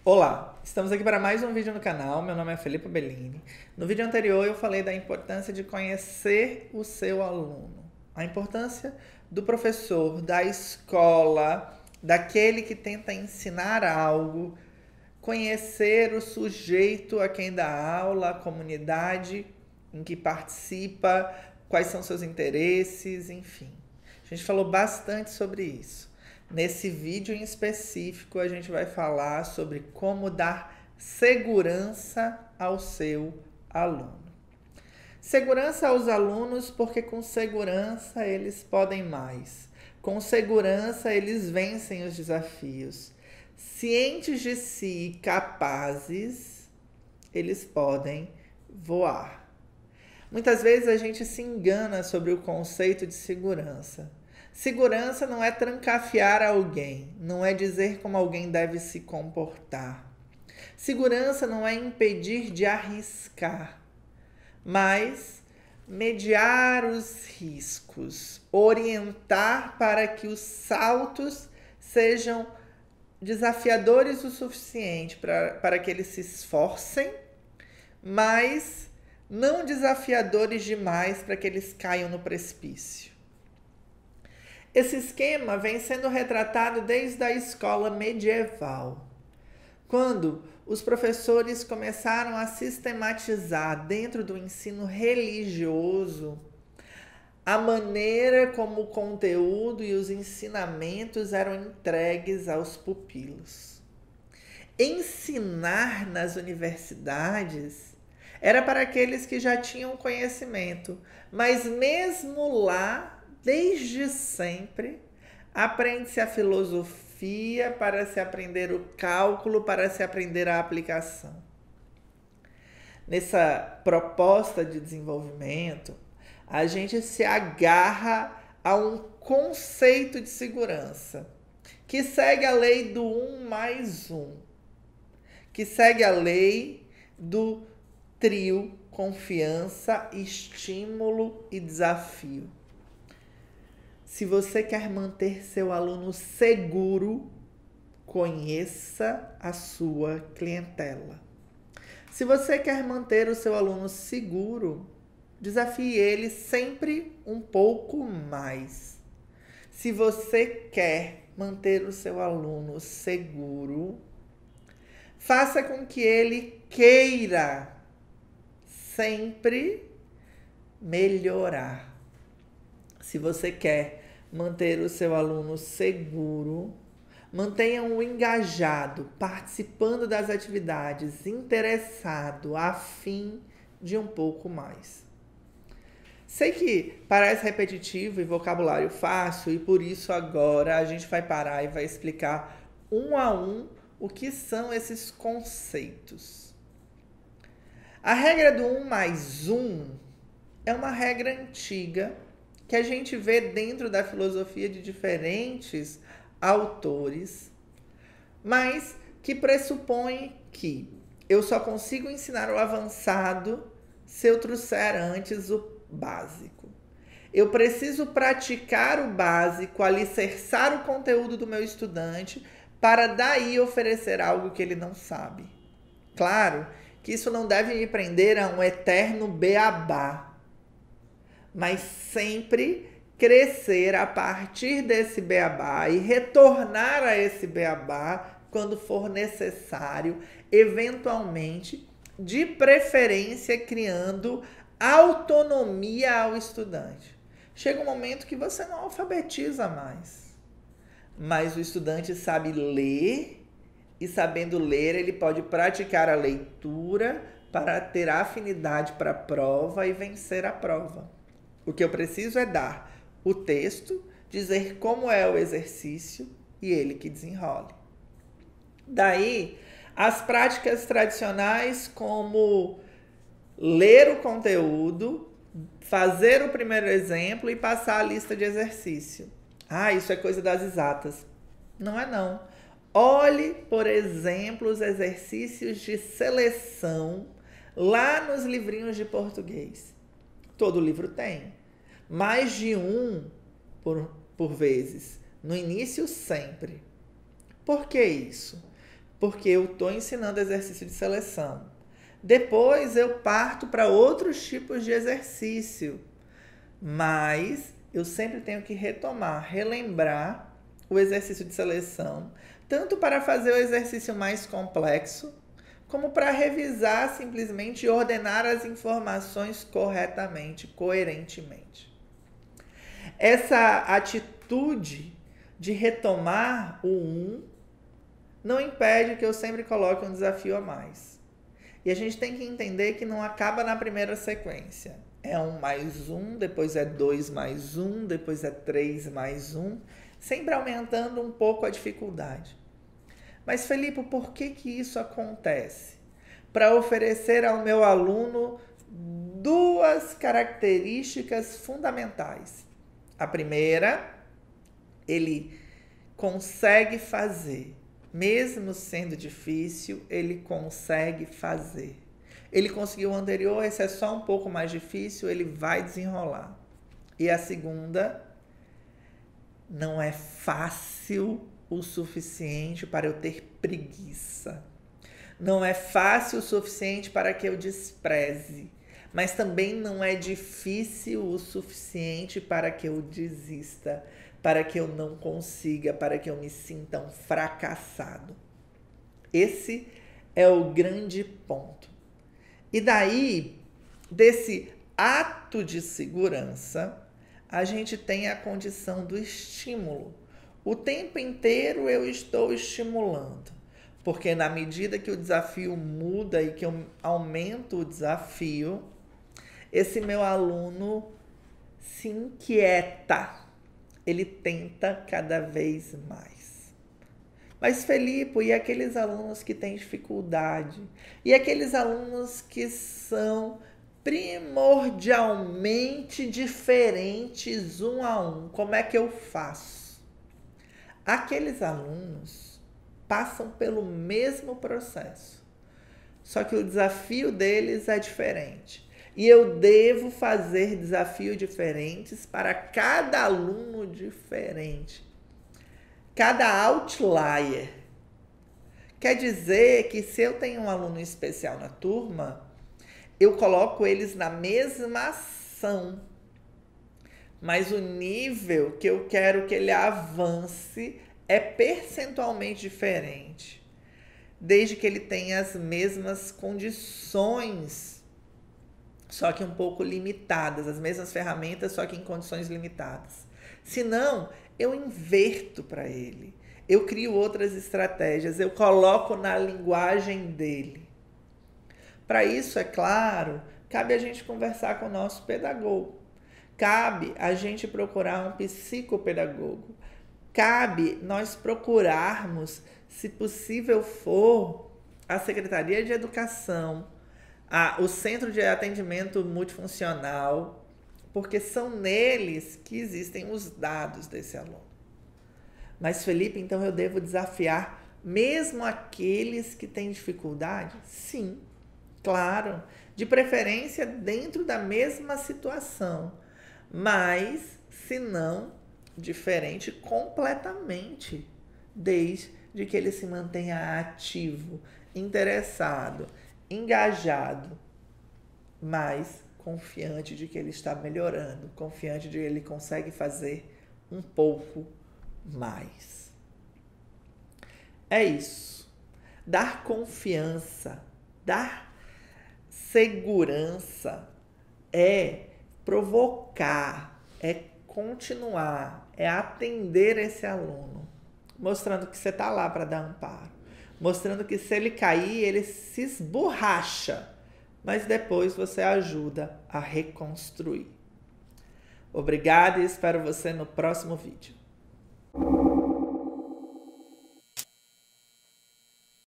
Olá, estamos aqui para mais um vídeo no canal. Meu nome é Felipe Bellini. No vídeo anterior eu falei da importância de conhecer o seu aluno, a importância do professor, da escola, daquele que tenta ensinar algo, conhecer o sujeito a quem dá aula, a comunidade em que participa, quais são seus interesses, enfim. A gente falou bastante sobre isso. Nesse vídeo em específico, a gente vai falar sobre como dar segurança ao seu aluno. Segurança aos alunos, porque com segurança eles podem mais. Com segurança eles vencem os desafios. Cientes de si, capazes, eles podem voar. Muitas vezes a gente se engana sobre o conceito de segurança. Segurança não é trancafiar alguém, não é dizer como alguém deve se comportar. Segurança não é impedir de arriscar, mas mediar os riscos, orientar para que os saltos sejam desafiadores o suficiente para que eles se esforcem, mas não desafiadores demais para que eles caiam no precipício. Esse esquema vem sendo retratado desde a escola medieval, quando os professores começaram a sistematizar dentro do ensino religioso a maneira como o conteúdo e os ensinamentos eram entregues aos pupilos. Ensinar nas universidades era para aqueles que já tinham conhecimento, mas mesmo lá, desde sempre, aprende-se a filosofia para se aprender o cálculo, para se aprender a aplicação. Nessa proposta de desenvolvimento, a gente se agarra a um conceito de segurança que segue a lei do 1 mais 1, que segue a lei do trio confiança, estímulo e desafio. Se você quer manter seu aluno seguro, conheça a sua clientela. Se você quer manter o seu aluno seguro, desafie ele sempre um pouco mais. Se você quer manter o seu aluno seguro, faça com que ele queira sempre melhorar. Se você quer manter o seu aluno seguro, mantenha-o engajado, participando das atividades, interessado, afim de um pouco mais. Sei que parece repetitivo e vocabulário fácil, e por isso agora a gente vai parar e vai explicar um a um o que são esses conceitos. A regra do 1 mais 1 é uma regra antiga que a gente vê dentro da filosofia de diferentes autores, mas que pressupõe que eu só consigo ensinar o avançado se eu trouxer antes o básico. Eu preciso praticar o básico, alicerçar o conteúdo do meu estudante, para daí oferecer algo que ele não sabe. Claro que isso não deve me prender a um eterno beabá, mas sempre crescer a partir desse beabá e retornar a esse beabá quando for necessário, eventualmente, de preferência criando autonomia ao estudante. Chega um momento que você não alfabetiza mais, mas o estudante sabe ler e, sabendo ler, ele pode praticar a leitura para ter afinidade para a prova e vencer a prova. O que eu preciso é dar o texto, dizer como é o exercício e ele que desenrole. Daí, as práticas tradicionais como ler o conteúdo, fazer o primeiro exemplo e passar a lista de exercício. Ah, isso é coisa das exatas. Não é não. Olhe, por exemplo, os exercícios de seleção lá nos livrinhos de português. Todo livro tem. Mais de um por vezes. No início, sempre. Por que isso? porque eu estou ensinando exercício de seleção. Depois eu parto para outros tipos de exercício, mas eu sempre tenho que retomar, relembrar o exercício de seleção, tanto para fazer o exercício mais complexo, como para revisar simplesmente e ordenar as informações corretamente, coerentemente. Essa atitude de retomar o 1 não impede que eu sempre coloque um desafio a mais. E a gente tem que entender que não acaba na primeira sequência. É 1 mais 1, depois é 2 mais 1, depois é 3 mais 1, sempre aumentando um pouco a dificuldade. Mas, Felipe, por que isso acontece? Para oferecer ao meu aluno 2 características fundamentais. A primeira, ele consegue fazer. Mesmo sendo difícil, ele consegue fazer. Ele conseguiu o anterior, esse é só um pouco mais difícil, ele vai desenrolar. E a segunda, não é fácil o suficiente para eu ter preguiça. Não é fácil o suficiente para que eu despreze. Mas também não é difícil o suficiente para que eu desista, para que eu não consiga, para que eu me sinta um fracassado. Esse é o grande ponto. E daí, desse ato de segurança, a gente tem a condição do estímulo. O tempo inteiro eu estou estimulando, porque na medida que o desafio muda e que eu aumento o desafio, esse meu aluno se inquieta, ele tenta cada vez mais. Mas, Felipe, e aqueles alunos que têm dificuldade? E aqueles alunos que são primordialmente diferentes um a um? Como é que eu faço? Aqueles alunos passam pelo mesmo processo, só que o desafio deles é diferente. E eu devo fazer desafios diferentes para cada aluno diferente. Cada outlier. Quer dizer que se eu tenho um aluno especial na turma, eu coloco eles na mesma ação. Mas o nível que eu quero que ele avance é percentualmente diferente, desde que ele tenha as mesmas condições, só que um pouco limitadas, as mesmas ferramentas, só que em condições limitadas. Senão, eu inverto para ele, eu crio outras estratégias, eu coloco na linguagem dele. Para isso, é claro, cabe a gente conversar com o nosso pedagogo, cabe a gente procurar um psicopedagogo, cabe nós procurarmos, se possível for, a Secretaria de Educação, o Centro de Atendimento Multifuncional, porque são neles que existem os dados desse aluno. Mas, Felipe, então eu devo desafiar mesmo aqueles que têm dificuldade? Sim, claro, de preferência dentro da mesma situação, mas, se não, diferente completamente, desde que ele se mantenha ativo, interessado, engajado, mas confiante de que ele está melhorando, confiante de que ele consegue fazer um pouco mais. É isso. Dar confiança, dar segurança é provocar, é continuar, é atender esse aluno, mostrando que você está lá para dar amparo, mostrando que se ele cair, ele se esborracha, mas depois você ajuda a reconstruir. Obrigada e espero você no próximo vídeo.